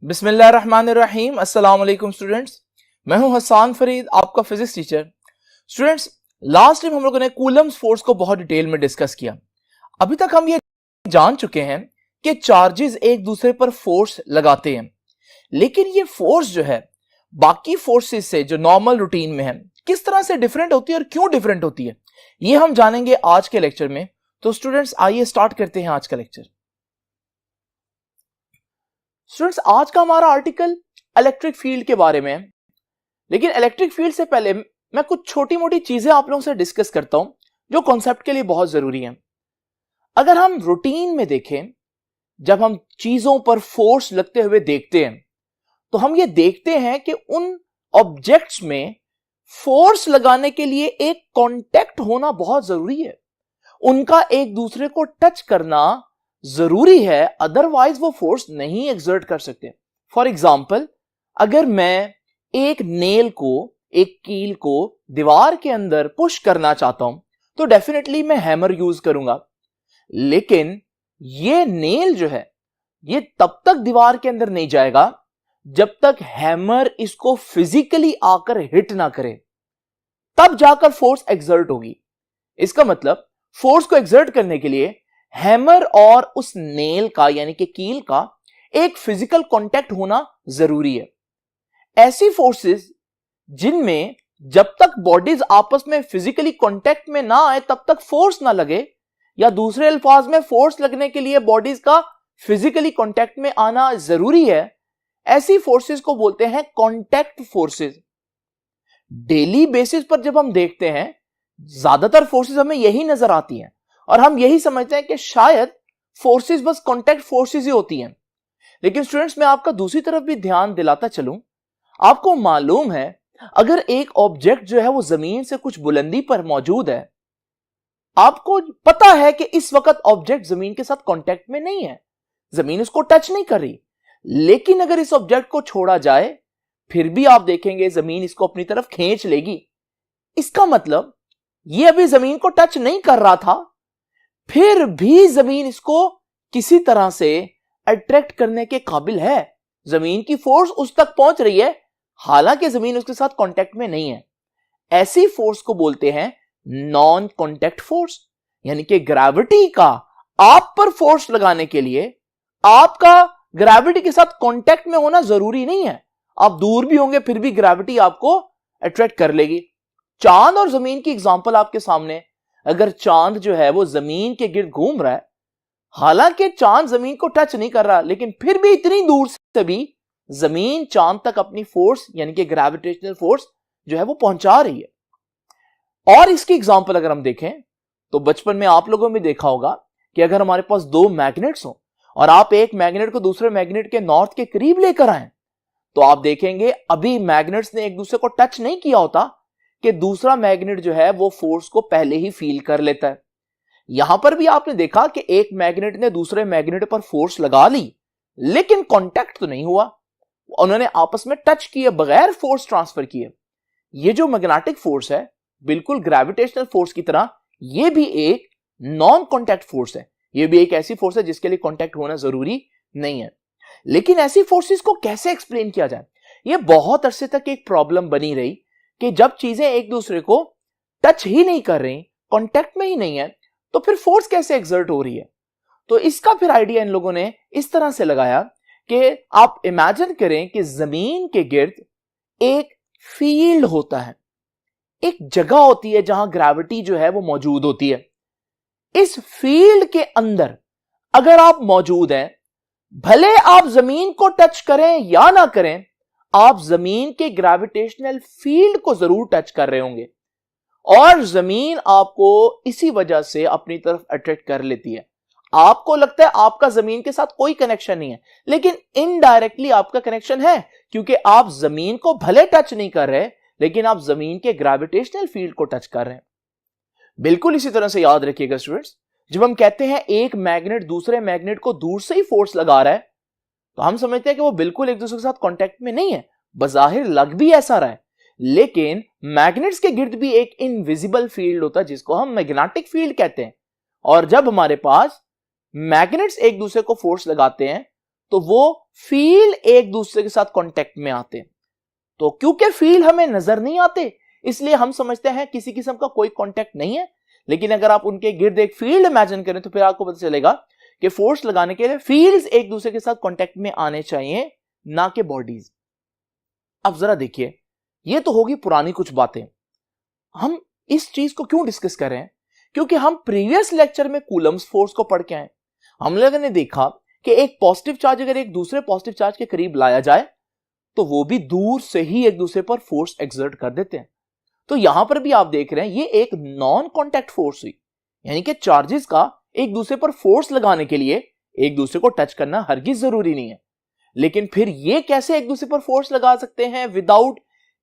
बिस्मिल्लाहिर्रहमानिर्रहीम। अस्सलाम वालेकुम स्टूडेंट्स, मैं हूं हसन फरीद, आपका physics teacher. Students, last time हम लोगों ने कूलम्स फोर्स को बहुत डिटेल में डिस्कस किया। अभी तक हम ये जान चुके हैं कि चार्जेस एक दूसरे पर फोर्स लगाते हैं, लेकिन ये फोर्स जो है बाकी फोर्सेस से जो नॉर्मल रूटीन में है किस तरह से डिफरेंट होती है और क्यों डिफरेंट होती है, ये हम जानेंगे आज के लेक्चर में। तो स्टूडेंट्स, आइए स्टार्ट करते हैं आज का लेक्चर। स्टूडेंट्स, आज का हमारा आर्टिकल इलेक्ट्रिक फील्ड के बारे में है, लेकिन इलेक्ट्रिक फील्ड से पहले मैं कुछ छोटी मोटी चीजें आप लोगों से डिस्कस करता हूं जो कॉन्सेप्ट के लिए बहुत जरूरी है। अगर हम रूटीन में देखें, जब हम चीजों पर फोर्स लगते हुए देखते हैं तो हम ये देखते हैं कि उन ऑब्जेक्ट्स में फोर्स लगाने के लिए एक कांटेक्ट होना बहुत जरूरी है, उनका एक दूसरे को टच करना जरूरी है, अदरवाइज वो फोर्स नहीं एक्सर्ट कर सकते। फॉर एग्जाम्पल, अगर मैं एक नेल को, एक कील को दीवार के अंदर पुश करना चाहता हूं तो डेफिनेटली मैं हैमर यूज करूंगा, लेकिन ये नेल जो है ये तब तक दीवार के अंदर नहीं जाएगा जब तक हैमर इसको फिजिकली आकर हिट ना करे, तब जाकर फोर्स एक्सर्ट होगी। इसका मतलब फोर्स को एक्सर्ट करने के लिए हैमर और उस नेल का यानी कि कील का एक फिजिकल कांटेक्ट होना जरूरी है। ऐसी फोर्सेस जिनमें जब तक बॉडीज आपस में फिजिकली कांटेक्ट में ना आए तब तक फोर्स ना लगे, या दूसरे अल्फाज में फोर्स लगने के लिए बॉडीज का फिजिकली कांटेक्ट में आना जरूरी है, ऐसी फोर्सेस को बोलते हैं कांटेक्ट फोर्सेस। डेली बेसिस पर जब हम देखते हैं ज्यादातर फोर्सेस हमें यही नजर आती हैं और हम यही समझते हैं कि शायद फोर्सेस बस कांटेक्ट फोर्सेस ही होती हैं। लेकिन स्टूडेंट्स, मैं आपका दूसरी तरफ भी ध्यान दिलाता चलूं, आपको मालूम है अगर एक ऑब्जेक्ट जो है वो जमीन से कुछ बुलंदी पर मौजूद है, आपको पता है कि इस वक्त ऑब्जेक्ट जमीन के साथ कांटेक्ट में नहीं है, जमीन उसको टच नहीं कर रही, लेकिन अगर इस ऑब्जेक्ट को छोड़ा जाए फिर भी आप देखेंगे जमीन इसको अपनी तरफ खींच लेगी। इसका मतलब ये अभी जमीन को टच नहीं कर रहा था, फिर भी जमीन इसको किसी तरह से अट्रैक्ट करने के काबिल है, जमीन की फोर्स उस तक पहुंच रही है हालांकि जमीन उसके साथ कांटेक्ट में नहीं है। ऐसी फोर्स को बोलते हैं नॉन कांटेक्ट फोर्स, यानी कि ग्रेविटी का आप पर फोर्स लगाने के लिए आपका ग्रेविटी के साथ कांटेक्ट में होना जरूरी नहीं है, आप दूर भी होंगे फिर भी ग्रेविटी आपको अट्रैक्ट कर लेगी। चांद और जमीन की एग्जांपल आपके सामने, अगर चांद जो है वो जमीन के गिर्द घूम रहा है, हालांकि चांद जमीन को टच नहीं कर रहा, लेकिन फिर भी इतनी दूर से भी जमीन चांद तक अपनी फोर्स यानी कि ग्रेविटेशनल फोर्स जो है वो पहुंचा रही है। और इसकी एग्जांपल अगर हम देखें तो बचपन में आप लोगों ने देखा होगा कि अगर हमारे पास दो मैग्नेट्स हो और आप एक मैग्नेट को दूसरे मैग्नेट के नॉर्थ के करीब लेकर आए, तो आप देखेंगे अभी मैग्नेट्स ने एक दूसरे को टच नहीं किया होता कि दूसरा मैग्नेट जो है वो फोर्स को पहले ही फील कर लेता है। यहां पर भी आपने देखा कि एक मैग्नेट ने दूसरे मैग्नेट पर फोर्स लगा ली, लेकिन कांटेक्ट तो नहीं हुआ, उन्होंने आपस में टच किए बगैर फोर्स ट्रांसफर किए। ये जो मैग्नेटिक फोर्स है बिल्कुल ग्रेविटेशनल फोर्स की तरह, ये भी एक नॉन कांटेक्ट फोर्स है, ये भी एक ऐसी फोर्स है जिसके लिए कांटेक्ट होना जरूरी नहीं है। लेकिन ऐसी फोर्सेस को कैसे एक्सप्लेन किया जाए, ये बहुत अरसे तक एक प्रॉब्लम बनी रही कि जब चीजें एक दूसरे को टच ही नहीं कर रही, कांटेक्ट में ही नहीं है, तो फिर फोर्स कैसे एक्सर्ट हो रही है। तो इसका फिर आइडिया इन लोगों ने इस तरह से लगाया कि आप इमेजिन करें कि जमीन के गिर्द एक फील्ड होता है, एक जगह होती है जहां ग्रेविटी जो है वो मौजूद होती है। इस फील्ड के अंदर अगर आप मौजूद हैं, भले आप जमीन को टच करें या ना करें, आप जमीन के ग्रेविटेशनल फील्ड को जरूर टच कर रहे होंगे और जमीन आपको इसी वजह से अपनी तरफ अट्रैक्ट कर लेती है। आपको लगता है आपका जमीन के साथ कोई कनेक्शन नहीं है, लेकिन इनडायरेक्टली आपका कनेक्शन है, क्योंकि आप जमीन को भले टच नहीं कर रहे लेकिन आप जमीन के ग्रेविटेशनल फील्ड को टच कर रहे हैं। बिल्कुल इसी तरह से याद रखिएगा स्टूडेंट्स, जब हम कहते हैं एक मैग्नेट दूसरे मैग्नेट को दूर से ही फोर्स लगा रहा है, तो हम समझते हैं कि वो बिल्कुल एक दूसरे के साथ कांटेक्ट में नहीं है, बजाहिर लग भी ऐसा रहा है, लेकिन मैग्नेट्स के गिर्द भी एक इनविजिबल फील्ड होता है जिसको हम मैग्नेटिक फील्ड कहते हैं। और जब हमारे पास मैग्नेट्स एक दूसरे को फोर्स लगाते हैं तो वो फील्ड एक दूसरे के साथ कांटेक्ट में आते हैं। तो क्योंकि फील्ड हमें नजर नहीं आते इसलिए हम समझते हैं किसी किस्म का कोई कांटेक्ट नहीं है, लेकिन अगर आप उनके गिर्द एक फील्ड इमेजिन करें तो फिर आपको पता चलेगा कि फोर्स लगाने के लिए फील्ड्स एक दूसरे के साथ कांटेक्ट में आने चाहिए, ना कि बॉडीज। अब जरा देखिए, ये तो होगी पुरानी कुछ बातें। हम इस चीज को क्यों डिस्कस कर रहे हैं? क्योंकि हम प्रीवियस लेक्चर में कूलम्स फोर्स को पढ़ के आए। हम लोगों ने देखा कि एक पॉजिटिव चार्ज अगर एक दूसरे पॉजिटिव चार्ज के करीब लाया जाए तो वो भी दूर से ही एक दूसरे पर फोर्स एक्सर्ट कर देते हैं। तो यहां पर भी आप देख रहे हैं ये एक नॉन कॉन्टैक्ट फोर्स हुई, यानी कि चार्जेस का एक दूसरे पर फोर्स लगाने के लिए एक दूसरे को टच करना हरगिज जरूरी नहीं है। लेकिन फिर ये कैसे एक दूसरे पर फोर्स लगा सकते हैं विदाउट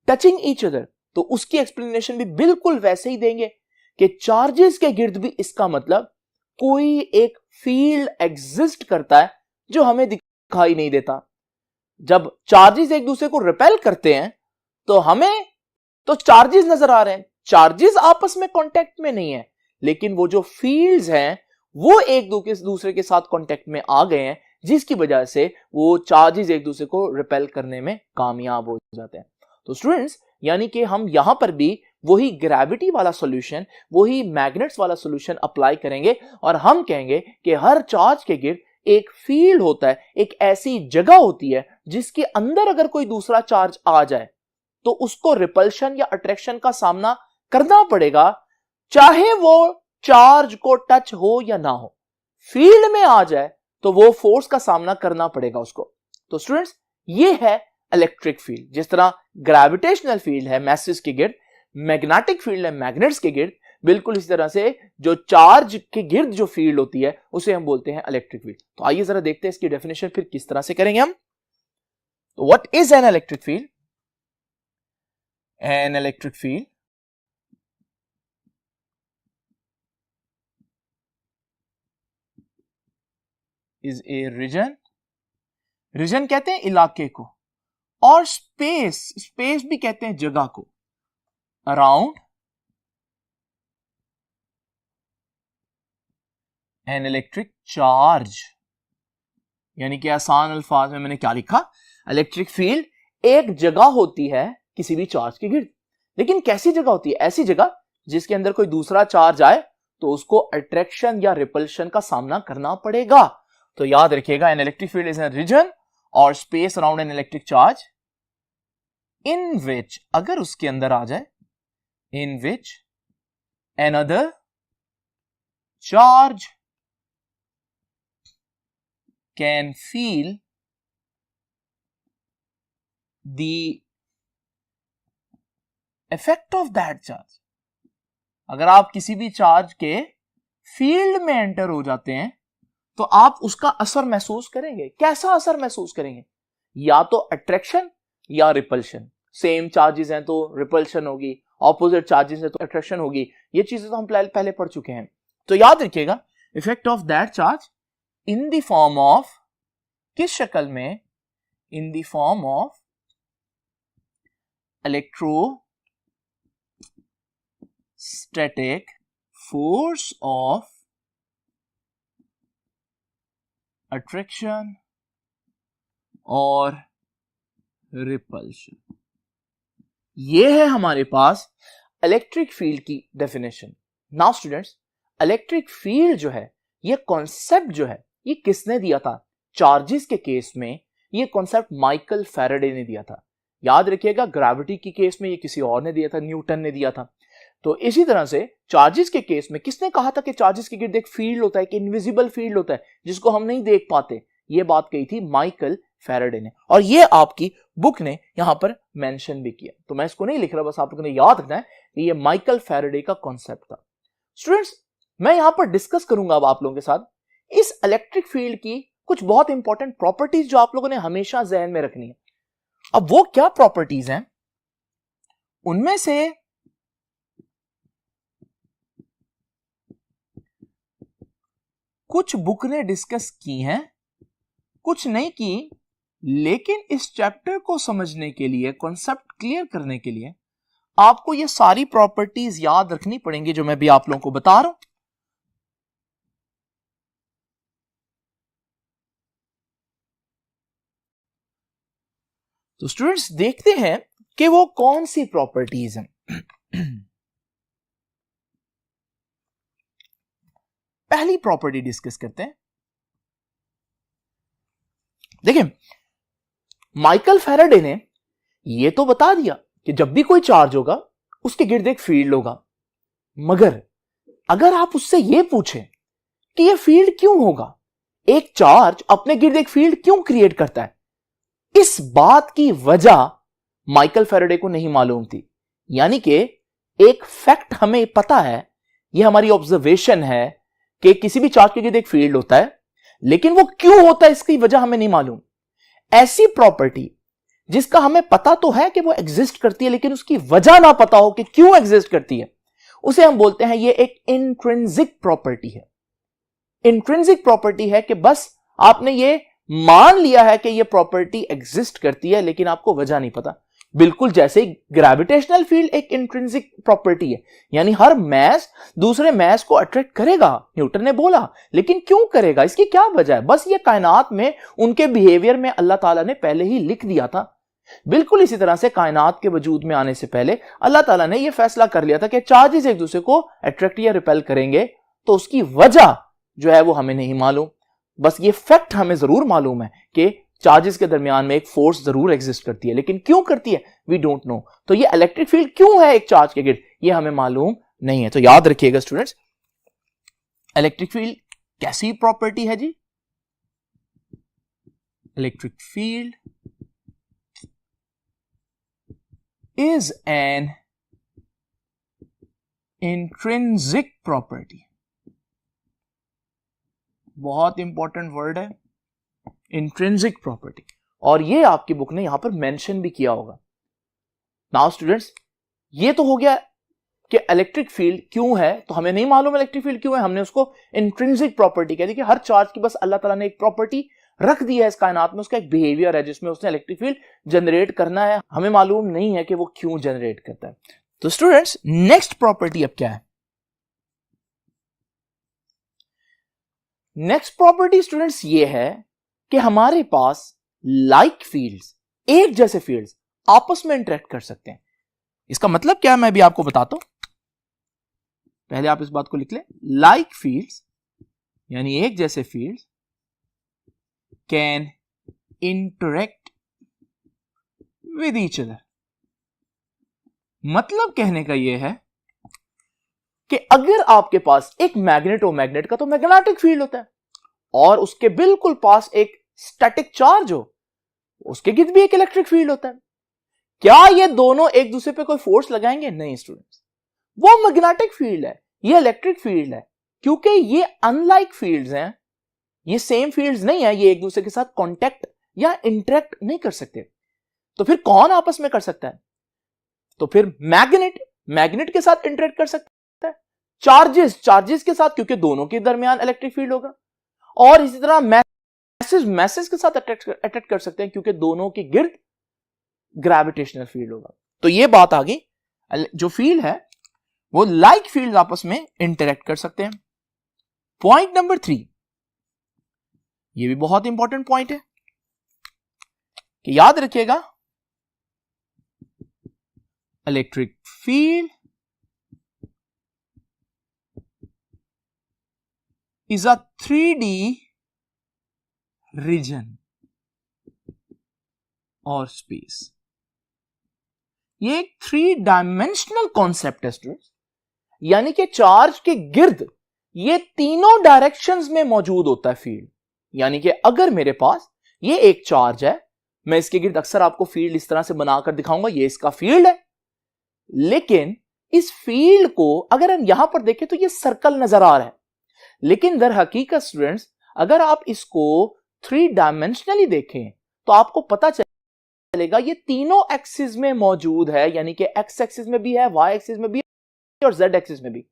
टचिंग ईच अदर? तो उसकी एक्सप्लेनेशन भी बिल्कुल वैसे ही देंगे कि चार्जेस के गिर्द भी इसका मतलब कोई एक फील्ड एग्जिस्ट करता है जो हमें दिखाई नहीं देता। जब चार्जेस एक दूसरे को रिपेल करते हैं तो हमें तो चार्जेस नजर आ रहे हैं, चार्जेस आपस में कांटेक्ट में नहीं है, लेकिन वो जो फील्ड्स हैं वो एक दूसरे के साथ कांटेक्ट में आ गए हैं, जिसकी वजह से वो चार्जेस एक दूसरे को रिपेल करने में कामयाब हो जाते हैं। तो स्टूडेंट्स, यानी कि हम यहां पर भी वही ग्रेविटी वाला सॉल्यूशन, वही मैग्नेट्स वाला सॉल्यूशन अप्लाई करेंगे और हम कहेंगे कि हर चार्ज के गिर्द एक फील्ड होता है, एक ऐसी जगह होती है जिसके अंदर अगर कोई दूसरा चार्ज आ जाए तो उसको रिपल्शन या अट्रैक्शन का सामना करना पड़ेगा, चाहे वो चार्ज को टच हो या ना हो। फील्ड में आ जाए तो वो फोर्स का सामना करना पड़ेगा उसको। तो स्टूडेंट्स, ये है इलेक्ट्रिक फील्ड। जिस तरह ग्रेविटेशनल फील्ड है मैसेज के गिर्द, मैग्नेटिक फील्ड है मैग्नेट्स के गिर्द, बिल्कुल इस तरह से जो चार्ज के गिर्द जो फील्ड होती है उसे हम बोलते हैं इलेक्ट्रिक फील्ड। तो आइए जरा देखते हैं इसकी डेफिनेशन फिर किस तरह से करेंगे हम। तो what is an electric field? An electric field is a region कहते हैं इलाके को, और स्पेस भी कहते हैं जगह को, अराउंड एन इलेक्ट्रिक चार्ज। यानी कि आसान अल्फाज में मैंने क्या लिखा, इलेक्ट्रिक फील्ड एक जगह होती है किसी भी चार्ज के गिर्द। लेकिन कैसी जगह होती है? ऐसी जगह जिसके अंदर कोई दूसरा चार्ज आए तो उसको अट्रैक्शन या रिपल्शन का सामना करना पड़ेगा। तो याद रखिएगा, an electric field is an region और space around an electric charge in which, अगर उसके अंदर आ जाए, in which another charge can feel the effect of that charge. अगर आप किसी भी चार्ज के फील्ड में एंटर हो जाते हैं तो आप उसका असर महसूस करेंगे। कैसा असर महसूस करेंगे? या तो अट्रैक्शन या रिपल्शन। सेम चार्जेस हैं तो रिपल्शन होगी, ऑपोजिट चार्जेस हैं तो अट्रैक्शन होगी। ये चीजें तो हम पहले पढ़ चुके हैं। तो याद रखिएगा, effect of that charge in the form of, किस शक्ल में? In the form of electrostatic force of attraction और रिपल्शन। ये है हमारे पास इलेक्ट्रिक फील्ड की definition. Now students, electric field जो है, ये कॉन्सेप्ट जो है, ये किसने दिया था? चार्जेस के केस में ये कॉन्सेप्ट माइकल फैराडे ने दिया था। याद रखिएगा, ग्रेविटी के केस में ये किसी और ने दिया था, न्यूटन ने दिया था। तो इसी तरह से चार्जेस के केस में किसने कहा था कि चार्जेस के गिर्द एक फील्ड होता है, एक इनविजिबल फील्ड होता है जिसको हम नहीं देख पाते? ये बात कही थी माइकल फैराडे ने, और ये आपकी बुक ने यहां पर मेंशन भी किया। तो मैं इसको नहीं लिख रहा, बस आप लोगों ने याद रखना है कि ये माइकल फैराडे का कॉन्सेप्ट था। स्टूडेंट्स, मैं यहां पर डिस्कस करूंगा अब आप लोगों के साथ इस इलेक्ट्रिक फील्ड की कुछ बहुत इंपॉर्टेंट प्रॉपर्टीज जो आप लोगों ने हमेशा जहन में रखनी है। अब वो क्या प्रॉपर्टीज हैं? उनमें से कुछ बुक ने डिस्कस की हैं, कुछ नहीं की, लेकिन इस चैप्टर को समझने के लिए, कॉन्सेप्ट क्लियर करने के लिए आपको ये सारी प्रॉपर्टीज याद रखनी पड़ेंगी जो मैं भी आप लोगों को बता रहा हूं। तो स्टूडेंट्स देखते हैं कि वो कौन सी प्रॉपर्टीज हैं। पहली प्रॉपर्टी डिस्कस करते हैं। देखिए, माइकल फैराडे ने यह तो बता दिया कि जब भी कोई चार्ज होगा उसके गिर्द एक फील्ड होगा, मगर अगर आप उससे यह पूछें कि यह फील्ड क्यों होगा, एक चार्ज अपने गिर्द एक फील्ड क्यों क्रिएट करता है, इस बात की वजह माइकल फैराडे को नहीं मालूम थी। यानी कि एक फैक्ट हमें पता है, यह हमारी ऑब्जर्वेशन है कि किसी भी चार्ज के गिर्द एक फील्ड होता है, लेकिन वो क्यों होता है इसकी वजह हमें नहीं मालूम। ऐसी प्रॉपर्टी जिसका हमें पता तो है कि वो एग्जिस्ट करती है, लेकिन उसकी वजह ना पता हो कि क्यों एग्जिस्ट करती है, उसे हम बोलते हैं ये एक इंट्रिंसिक प्रॉपर्टी है। इंट्रिंसिक प्रॉपर्टी है कि बस आपने ये मान लिया है कि ये प्रॉपर्टी एग्जिस्ट करती है, लेकिन आपको वजह नहीं पता। बिल्कुल जैसे ग्रेविटेशनल फील्ड एक इंट्रिंसिक प्रॉपर्टी है, यानी हर मैस दूसरे मैस को अट्रैक्ट करेगा, न्यूटन ने बोला, लेकिन क्यों करेगा, इसकी क्या वजह है, बस ये कायनात में उनके बिहेवियर में अल्लाह ताला ने पहले ही लिख दिया था। बिल्कुल इसी तरह से कायनात के वजूद में आने से पहले अल्लाह ताला ने यह फैसला कर लिया था कि चार्जेस एक दूसरे को अट्रैक्ट या रिपेल करेंगे, तो उसकी वजह जो है वो हमें नहीं मालूम। बस ये फैक्ट हमें जरूर मालूम है कि चार्जेस के दरमियान में एक फोर्स जरूर एग्जिस्ट करती है, लेकिन क्यों करती है वी डोंट नो। तो ये इलेक्ट्रिक फील्ड क्यों है एक चार्ज के गिर्द, ये हमें मालूम नहीं है। तो याद रखिएगा स्टूडेंट्स, इलेक्ट्रिक फील्ड कैसी प्रॉपर्टी है जी, electric field is an intrinsic property. बहुत इंपॉर्टेंट वर्ड है इंट्रिंसिक प्रॉपर्टी, और ये आपकी बुक ने यहां पर मेंशन भी किया होगा। नाउ स्टूडेंट्स, ये तो हो गया कि इलेक्ट्रिक फील्ड क्यों है, तो हमें नहीं मालूम इलेक्ट्रिक फील्ड क्यों है, हमने उसको इंट्रिंसिक प्रॉपर्टी कह दी कि हर चार्ज की बस अल्लाह ताला ने एक प्रॉपर्टी रख दी है इस कायनात में, उसका एक बिहेवियर है जिसमें उसने इलेक्ट्रिक फील्ड जनरेट करना है, हमें मालूम नहीं है कि वो क्यों जनरेट करता है। तो स्टूडेंट्स, नेक्स्ट प्रॉपर्टी अब क्या है, नेक्स्ट प्रॉपर्टी स्टूडेंट्स ये है कि हमारे पास लाइक फील्ड्स, एक जैसे फील्ड्स आपस में इंटरेक्ट कर सकते हैं। इसका मतलब क्या है मैं भी आपको बताता हूं, पहले आप इस बात को लिख लें। लाइक फील्ड्स यानी एक जैसे fields can interact with each other. मतलब कहने का यह है कि अगर आपके पास एक मैग्नेट हो, मैग्नेट का तो मैग्नेटिक फील्ड होता है, और उसके बिल्कुल पास एक स्टैटिक चार्ज हो, उसके गिर्द भी एक इलेक्ट्रिक फील्ड होता है। क्या ये दोनों एक दूसरे पे कोई फोर्स लगाएंगे? नहीं स्टूडेंट्स, वो मैग्नेटिक फील्ड है, ये इलेक्ट्रिक फील्ड है, क्योंकि ये अनलाइक फील्ड्स हैं, ये सेम फील्ड्स नहीं है, ये एक दूसरे के साथ कांटेक्ट या इंटरेक्ट नहीं कर सकते। तो फिर कौन आपस में कर सकता है? तो फिर मैग्नेट के साथ इंटरेक्ट कर सकता है, चार्जेस के साथ, क्योंकि दोनों के दरमियान इलेक्ट्रिक फील्ड होगा, और इसी तरह मैसेज के साथ अट्रैक्ट कर सकते हैं, क्योंकि दोनों के गिर्द ग्रेविटेशनल फील्ड होगा। तो यह बात आ गई, जो फील्ड है वो लाइक फील्ड आपस में इंटरेक्ट कर सकते हैं। पॉइंट नंबर 3, यह भी बहुत इंपॉर्टेंट पॉइंट है कि याद रखिएगा, electric field is a 3D region और स्पेस। ये एक 3 डायमेंशनल कॉन्सेप्ट है स्टूडेंट्स, यानी कि चार्ज के गिर्द ये तीनों डायरेक्शंस में मौजूद होता है फील्ड। यानी कि अगर मेरे पास ये एक चार्ज है, मैं इसके गिर्द अक्सर आपको फील्ड इस तरह से बनाकर दिखाऊंगा, ये इसका फील्ड है, लेकिन इस फील्ड को अगर हम यहां पर देखें तो ये सर्कल नजर आ रहा है, लेकिन दर हकीकत स्टूडेंट्स अगर आप इसको 3 डायमेंशनली देखें तो आपको पता चलेगा ये तीनों एक्सिस में मौजूद है, यानी कि एक्स एक्सिस में भी है, वाई एक्सिस में भी है और जेड एक्सिस में भी।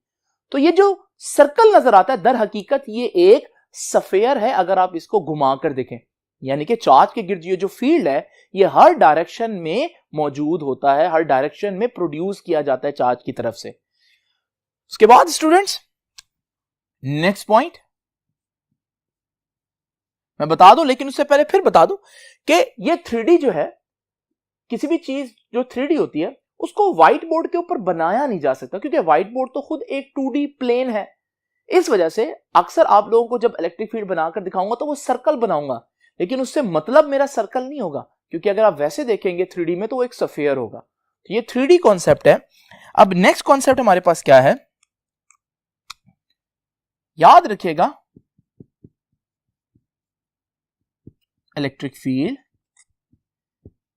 तो ये जो सर्कल नजर आता है दर हकीकत ये एक स्फीयर है अगर आप इसको घुमाकर देखें, यानी कि चार्ज के गिर्द ये जो फील्ड है ये हर डायरेक्शन में मौजूद होता है, हर डायरेक्शन में प्रोड्यूस किया जाता है चार्ज की तरफ से। उसके बाद स्टूडेंट्स नेक्स्ट पॉइंट मैं बता दूं, लेकिन उससे पहले फिर बता दूं कि ये 3D जो है किसी भी चीज जो 3D होती है उसको व्हाइट बोर्ड के ऊपर बनाया नहीं जा सकता, क्योंकि व्हाइट बोर्ड तो खुद एक 2D प्लेन है। इस वजह से अक्सर आप लोगों को जब इलेक्ट्रिक फील्ड बनाकर दिखाऊंगा तो वो सर्कल बनाऊंगा, लेकिन उससे मतलब मेरा सर्कल नहीं होगा, क्योंकि अगर आप वैसे देखेंगे 3D में तो वो एक स्फीयर होगा। तो ये 3D कॉन्सेप्ट है। अब नेक्स्ट कॉन्सेप्ट हमारे पास क्या है, याद रखिएगा, electric field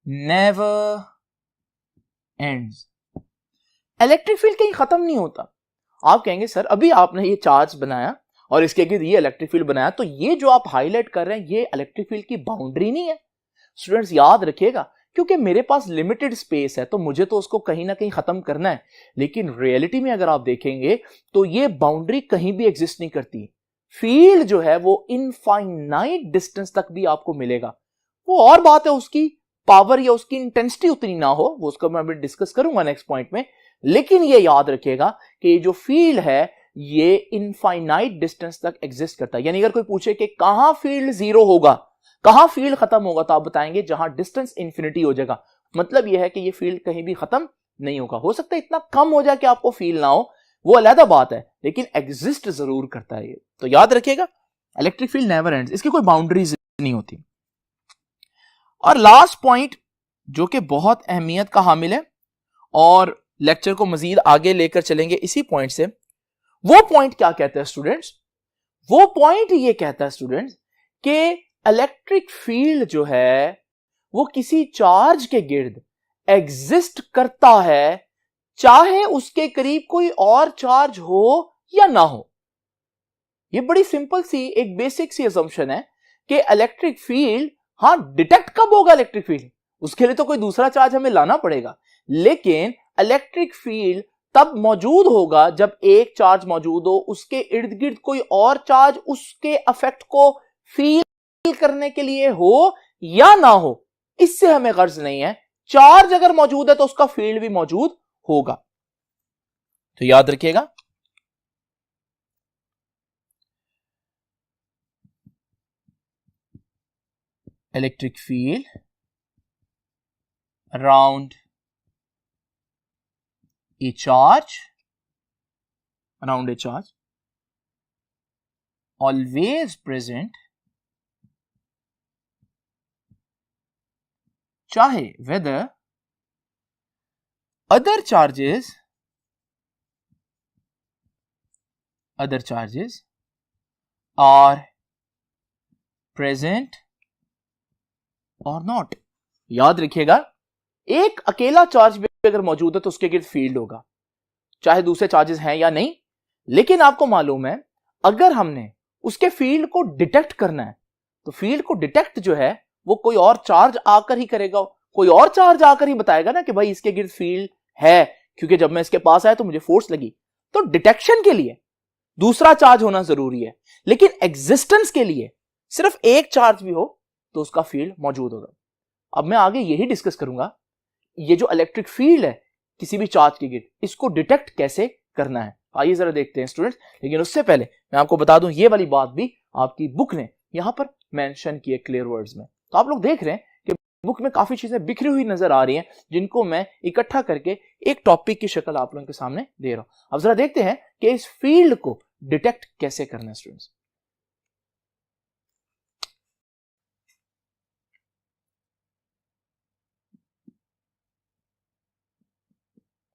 never ends. Electric field कहीं खत्म नहीं होता। आप कहेंगे सर अभी आपने ये चार्ज बनाया और इसके गिर्द ये इलेक्ट्रिक फील्ड बनाया, तो ये जो आप हाईलाइट कर रहे हैं ये इलेक्ट्रिक फील्ड की बाउंड्री नहीं है। स्टूडेंट्स याद रखिएगा, क्योंकि मेरे पास लिमिटेड स्पेस है तो मुझे तो उसको कहीं ना कहीं खत्म करना है, लेकिन रियलिटी में अगर आप देखेंगे तो ये बाउंड्री कहीं भी एग्जिस्ट नहीं करती। फील्ड जो है वो इनफाइनाइट डिस्टेंस तक भी आपको मिलेगा। वो और बात है उसकी पावर या उसकी इंटेंसिटी उतनी ना हो, वो उसको मैं अभी डिस्कस करूंगा नेक्स्ट पॉइंट में, लेकिन ये याद रखिएगा कि ये जो फील्ड है ये इनफाइनाइट डिस्टेंस तक एग्जिस्ट करता है। यानी अगर कोई पूछे कि कहां फील्ड जीरो होगा, कहां फील्ड खत्म होगा, तो आप बताएंगे जहां डिस्टेंस इंफिनिटी हो जाएगा। मतलब यह है कि ये फील्ड कहीं भी खत्म नहीं होगा। हो सकता है इतना कम हो जाए कि आपको फील ना हो, वो अलग बात है, लेकिन एग्जिस्ट जरूर करता है ये। तो याद रखिएगा इलेक्ट्रिक फील्ड नेवर एंड्स, इसकी कोई बाउंड्रीज नहीं होती। और लास्ट पॉइंट जो कि बहुत अहमियत का हामिल है और लेक्चर को मजीद आगे लेकर चलेंगे इसी पॉइंट से, वो पॉइंट क्या कहता है स्टूडेंट्स, वो पॉइंट ये कहता है स्टूडेंट्स कि इलेक्ट्रिक फील्ड जो है वो किसी चार्ज के गिर्द एग्जिस्ट करता है, चाहे उसके करीब कोई और चार्ज हो या ना हो। ये बड़ी सिंपल सी एक बेसिक सी असम्पशन है कि इलेक्ट्रिक फील्ड, हां डिटेक्ट कब होगा इलेक्ट्रिक फील्ड, उसके लिए तो कोई दूसरा चार्ज हमें लाना पड़ेगा, लेकिन इलेक्ट्रिक फील्ड तब मौजूद होगा जब एक चार्ज मौजूद हो, उसके इर्द गिर्द कोई और चार्ज उसके इफेक्ट को फील करने के लिए हो या ना हो, इससे हमें गर्ज नहीं है। चार्ज अगर मौजूद है तो उसका फील्ड भी मौजूद होगा। तो याद रखिएगा electric field around a charge, around a charge always present, चाहे whether other charges are present or not। याद रखिएगा एक अकेला चार्ज भी अगर मौजूद है तो उसके गिर्द फील्ड होगा, चाहे दूसरे चार्जेस हैं या नहीं। लेकिन आपको मालूम है अगर हमने उसके फील्ड को डिटेक्ट करना है तो फील्ड को डिटेक्ट जो है वो कोई और चार्ज आकर ही करेगा, कोई और चार्ज आकर ही बताएगा ना कि भाई इसके गिर्द फील्ड है, क्योंकि जब मैं इसके पास आया तो मुझे फोर्स लगी। तो डिटेक्शन के लिए दूसरा चार्ज होना जरूरी है, लेकिन एग्जिस्टेंस के लिए सिर्फ एक चार्ज भी हो तो उसका फील्ड मौजूद होगा। अब मैं आगे यही डिस्कस करूंगा ये जो इलेक्ट्रिक फील्ड है किसी भी चार्ज के गिर्द, इसको डिटेक्ट कैसे करना है। आइए जरा देखते हैं स्टूडेंट्स, लेकिन उससे पहले मैं आपको बता दूं ये वाली बात भी आपकी बुक ने यहां पर मेंशन की है क्लियर वर्ड्स में। तो आप लोग देख रहे हैं कि बुक में काफी चीजें बिखरी हुई नजर आ रही हैं, जिनको मैं इकट्ठा करके एक टॉपिक की शक्ल आप लोगों के सामने दे रहा हूं। अब जरा देखते हैं कि इस फील्ड को डिटेक्ट कैसे करना है students.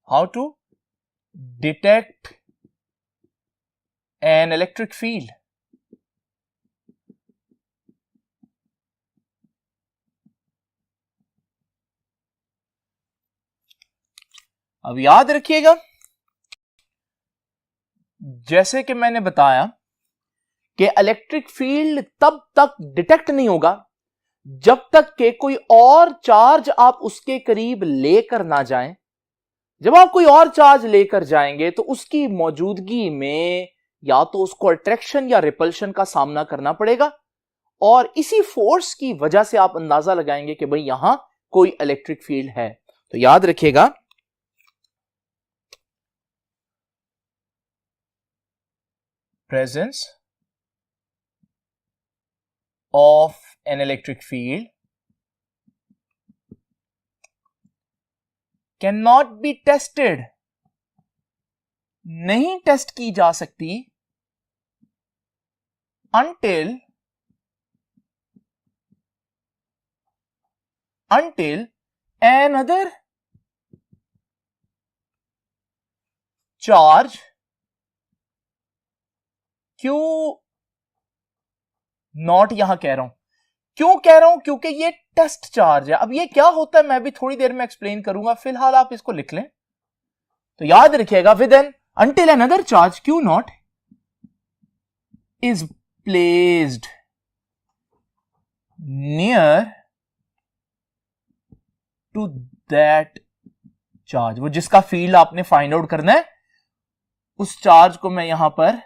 How to detect an electric field। अब याद रखिएगा जैसे कि मैंने बताया कि इलेक्ट्रिक फील्ड तब तक डिटेक्ट नहीं होगा जब तक कि कोई और चार्ज आप उसके करीब लेकर ना जाएं। जब आप कोई और चार्ज लेकर जाएंगे तो उसकी मौजूदगी में या तो उसको अट्रैक्शन या रिपल्शन का सामना करना पड़ेगा, और इसी फोर्स की वजह से आप अंदाजा लगाएंगे कि भाई यहां कोई इलेक्ट्रिक फील्ड है। तो याद रखिएगा presence of N electric field can not be tested, नहीं टेस्ट की जा सकती, until another charge Q not यहां कह रहा हूं, क्यों कह रहा हूं, क्योंकि ये टेस्ट चार्ज है। अब ये क्या होता है मैं भी थोड़ी देर में एक्सप्लेन करूंगा, फिलहाल आप इसको लिख लें। तो याद रखिएगा, with an until another charge Q naught is placed near to that charge, वो जिसका फील्ड आपने फाइंड आउट करना है, उस चार्ज को मैं यहां पर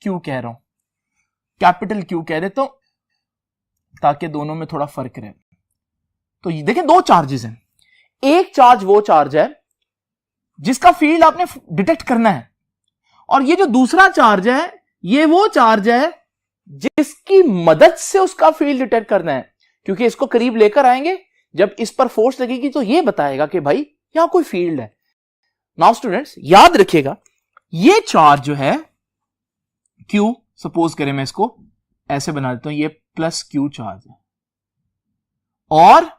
Q कह रहा हूं, कैपिटल Q कह देता हूं ताकि दोनों में थोड़ा फर्क रहे। तो ये देखें, दो चार्जेस हैं। एक चार्ज वो चार्ज है जिसका फील्ड आपने डिटेक्ट करना है, और ये जो दूसरा चार्ज है ये वो चार्ज है जिसकी मदद से उसका फील्ड डिटेक्ट करना है, क्योंकि इसको करीब लेकर आएंगे, जब इस पर फोर्स लगेगी तो ये बताएगा कि भाई यहां कोई फील्ड है। नाउ स्टूडेंट्स याद रखिएगा, ये चार्ज जो है Q, सपोज करें मैं इसको ऐसे बना देता हूं, ये प्लस Q चार्ज है, और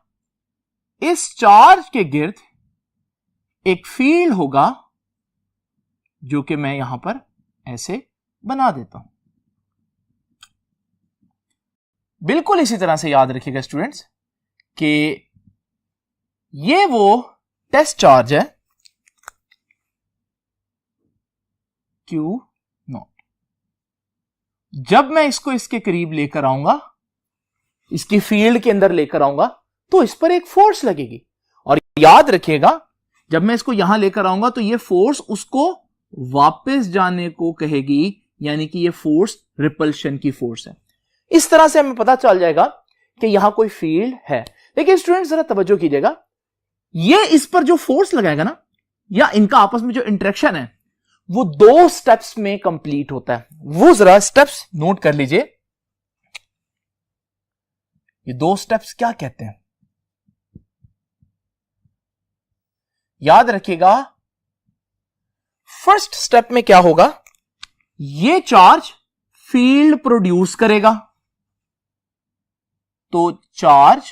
इस चार्ज के गिर्द एक फील्ड होगा जो कि मैं यहां पर ऐसे बना देता हूं। बिल्कुल इसी तरह से याद रखिएगा स्टूडेंट्स कि ये वो टेस्ट चार्ज है Q नॉट। जब मैं इसको इसके करीब लेकर आऊंगा, इसकी फील्ड के अंदर लेकर आऊंगा, तो इस पर एक फोर्स लगेगी, और याद रखिएगा जब मैं इसको यहां लेकर आऊंगा तो ये फोर्स उसको वापस जाने को कहेगी, यानी कि ये फोर्स रिपल्शन की फोर्स है। इस तरह से हमें पता चल जाएगा कि यहां कोई फील्ड है। लेकिन स्टूडेंट्स जरा तवज्जो कीजिएगा, ये इस पर जो फोर्स लगाएगा ना, या इनका आपस में जो इंटरेक्शन है, वो दो स्टेप्स में कंप्लीट होता है। वो जरा स्टेप्स नोट कर लीजिए। ये दो स्टेप्स क्या कहते हैं, याद रखिएगा। फर्स्ट स्टेप में क्या होगा, ये चार्ज फील्ड प्रोड्यूस करेगा, तो charge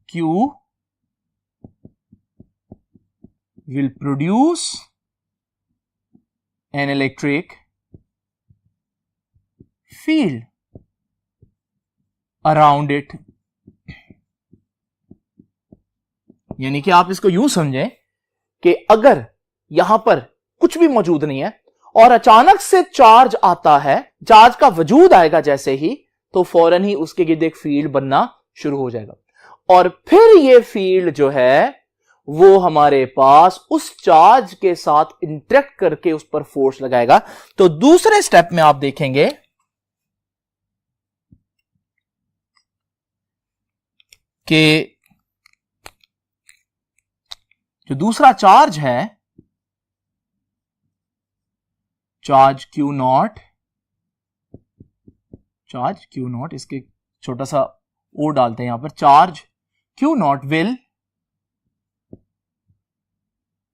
Q will produce an electric field around it। यानी कि आप इसको यूं समझें कि अगर यहां पर कुछ भी मौजूद नहीं है और अचानक से चार्ज आता है, चार्ज का वजूद आएगा जैसे ही, तो फौरन ही उसके गिर्द एक फील्ड बनना शुरू हो जाएगा, और फिर ये फील्ड जो है वो हमारे पास उस चार्ज के साथ इंटरेक्ट करके उस पर फोर्स लगाएगा। तो दूसरे स्टेप में आप देखेंगे कि जो दूसरा चार्ज है, चार्ज Q नॉट, इसके छोटा सा ओ डालते हैं यहां पर, charge Q not will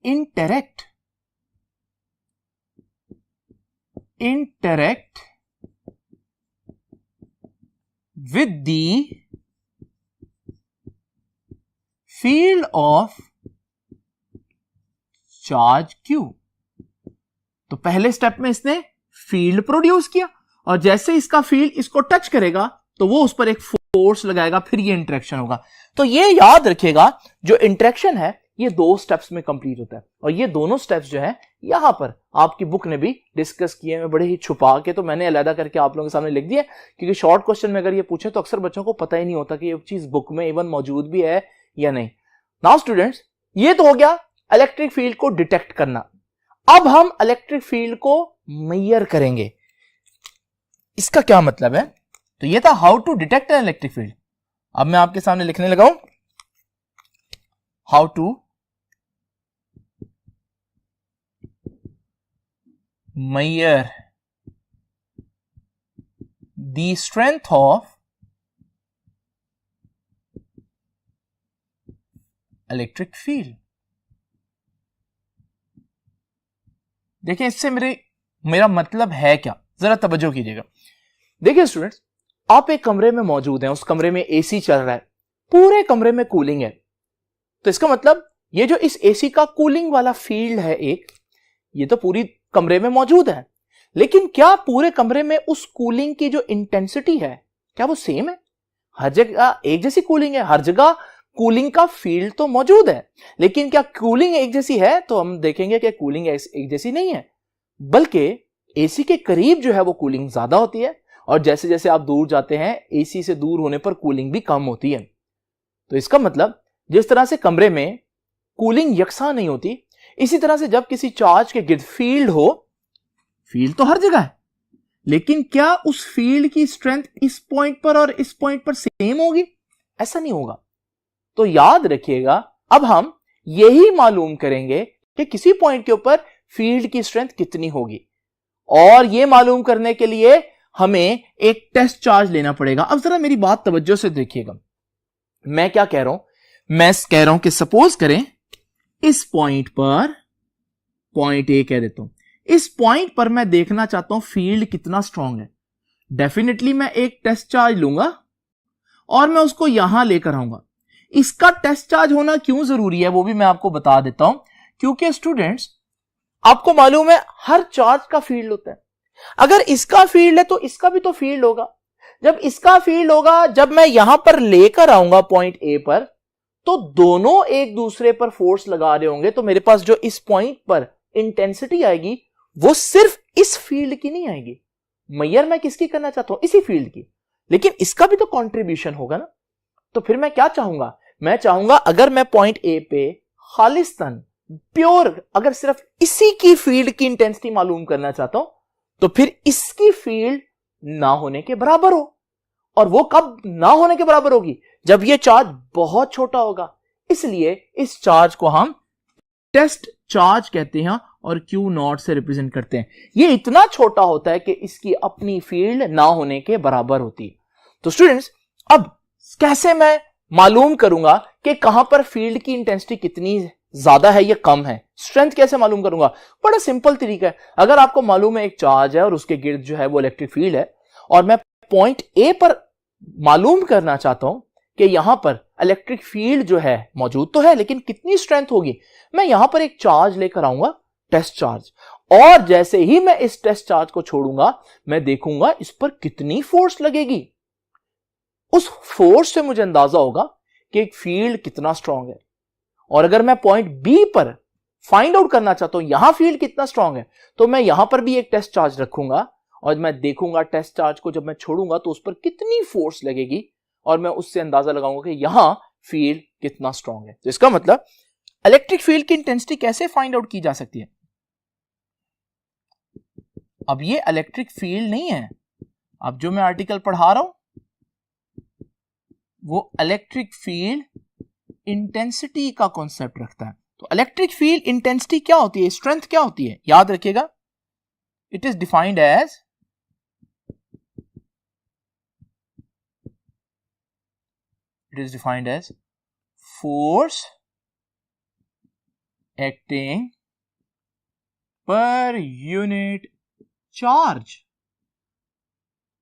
interact with the field of charge Q। तो पहले स्टेप में इसने फील्ड प्रोड्यूस किया, और जैसे इसका फील्ड इसको टच करेगा तो वो उस पर एक फोर्स लगाएगा, फिर ये इंटरेक्शन होगा। तो ये याद रखिएगा, जो इंटरेक्शन है ये दो स्टेप्स में कंप्लीट होता है, और ये दोनों स्टेप्स जो है यहां पर आपकी बुक ने भी डिस्कस किए हैं, बड़े ही छुपा के, तो मैंने अलग करके आप लोगों के सामने लिख दिया, क्योंकि शॉर्ट क्वेश्चन में अगर ये पूछे तो अक्सर बच्चों को पता ही नहीं होता कि ये चीज बुक में इवन मौजूद भी है या नहीं। नाउ स्टूडेंट्स, ये तो हो गया इलेक्ट्रिक फील्ड को डिटेक्ट करना। अब हम इलेक्ट्रिक फील्ड को मेजर करेंगे। इसका क्या मतलब है, तो ये था how to detect an electric field. अब मैं आपके सामने लिखने लगा हूं, how to measure the strength of electric field. देखिए इससे मेरा मतलब है क्या, जरा तवज्जो कीजिएगा। देखिए स्टूडेंट्स, आप एक कमरे में मौजूद हैं, उस कमरे में एसी चल रहा है, पूरे कमरे में कूलिंग है। तो इसका मतलब ये जो इस एसी का कूलिंग वाला फील्ड है एक, ये तो पूरी कमरे में मौजूद है, लेकिन क्या पूरे कमरे में उस कूलिंग की जो इंटेंसिटी है क्या वो सेम है? हर जगह एक जैसी कूलिंग है, हर जगह कूलिंग का फील्ड तो मौजूद है, लेकिन क्या कूलिंग एक जैसी है? तो हम देखेंगे कि कूलिंग एक जैसी नहीं है, बल्कि एसी के करीब जो है वो कूलिंग ज्यादा होती है, और जैसे जैसे आप दूर जाते हैं एसी से दूर होने पर कूलिंग भी कम होती है। तो इसका मतलब जिस तरह से कमरे में कूलिंग यकसा नहीं होती, इसी तरह से जब किसी चार्ज के गिर्द फील्ड हो, फील्ड तो हर जगह है, लेकिन क्या उस फील्ड की स्ट्रेंथ इस पॉइंट पर और इस पॉइंट पर सेम होगी? ऐसा नहीं होगा। तो याद रखिएगा, अब हम यही मालूम करेंगे कि किसी पॉइंट के ऊपर फील्ड की स्ट्रेंथ कितनी होगी, और यह मालूम करने के लिए हमें एक टेस्ट चार्ज लेना पड़ेगा। अब जरा मेरी बात तवज्जो से देखिएगा, मैं क्या कह रहा हूं? मैं कह रहा हूं कि सपोज करें इस पॉइंट पर, पॉइंट ए कह देता हूं, इस पॉइंट पर मैं देखना चाहता हूं फील्ड कितना स्ट्रांग है। डेफिनेटली मैं एक टेस्ट चार्ज लूंगा और मैं उसको यहां लेकर आऊंगा। इसका टेस्ट चार्ज होना क्यों जरूरी है वो भी मैं आपको बता देता हूं, क्योंकि स्टूडेंट्स आपको मालूम है हर चार्ज का फील्ड होता है। अगर इसका फील्ड है तो इसका भी तो फील्ड होगा। जब इसका फील्ड होगा, जब मैं यहां पर लेकर आऊंगा पॉइंट ए पर, तो दोनों एक दूसरे पर फोर्स लगा रहे होंगे, तो मेरे पास जो इस पॉइंट पर इंटेंसिटी आएगी वो सिर्फ इस फील्ड की नहीं आएगी। मैयर मैं किसकी करना चाहता हूं? इसी फील्ड की, लेकिन इसका भी तो कंट्रीब्यूशन होगा ना। तो फिर मैं क्या चाहूंगा? मैं चाहूंगा अगर मैं पॉइंट ए पे खालिस्तान प्योर अगर सिर्फ इसी की फील्ड की इंटेंसिटी मालूम करना चाहता हूं, तो फिर इसकी फील्ड ना होने के बराबर हो। और वो कब ना होने के बराबर होगी? जब ये चार्ज बहुत छोटा होगा। इसलिए इस चार्ज को हम टेस्ट चार्ज कहते हैं और क्यू नॉट से रिप्रेजेंट करते हैं। ये इतना छोटा होता है कि इसकी अपनी फील्ड ना होने के बराबर होती है। तो स्टूडेंट्स, अब कैसे मैं मालूम करूंगा कि कहां पर फील्ड की इंटेंसिटी कितनी ज्यादा है या कम है? स्ट्रेंथ कैसे मालूम करूंगा? बड़ा सिंपल तरीका है। अगर आपको मालूम है एक चार्ज है और उसके गिर्द जो है वो इलेक्ट्रिक फील्ड है, और मैं पॉइंट ए पर मालूम करना चाहता हूं कि यहां पर इलेक्ट्रिक फील्ड जो है मौजूद तो है, लेकिन कितनी स्ट्रेंथ होगी, मैं यहां पर एक चार्ज लेकर आऊंगा, टेस्ट चार्ज, और जैसे ही मैं इस टेस्ट चार्ज को छोड़ूंगा, मैं देखूंगा इस पर कितनी फोर्स लगेगी। उस फोर्स से मुझे अंदाजा होगा कि एक फील्ड कितना स्ट्रांग है। और अगर मैं पॉइंट बी पर फाइंड आउट करना चाहता हूं यहां फील्ड कितना स्ट्रांग है, तो मैं यहां पर भी एक टेस्ट चार्ज रखूंगा और मैं देखूंगा टेस्ट चार्ज को जब मैं छोड़ूंगा तो उस पर कितनी फोर्स लगेगी, और मैं उससे अंदाजा लगाऊंगा कि यहां फील्ड कितना स्ट्रांग है। तो इसका मतलब इलेक्ट्रिक फील्ड की इंटेंसिटी कैसे फाइंड आउट की जा सकती है? अब ये इलेक्ट्रिक फील्ड नहीं है, अब जो मैं आर्टिकल पढ़ा रहा हूं वो इलेक्ट्रिक फील्ड इंटेंसिटी का कॉन्सेप्ट रखता है। तो इलेक्ट्रिक फील्ड इंटेंसिटी क्या होती है, स्ट्रेंथ क्या होती है? याद रखिएगा, it is defined as force acting per unit charge।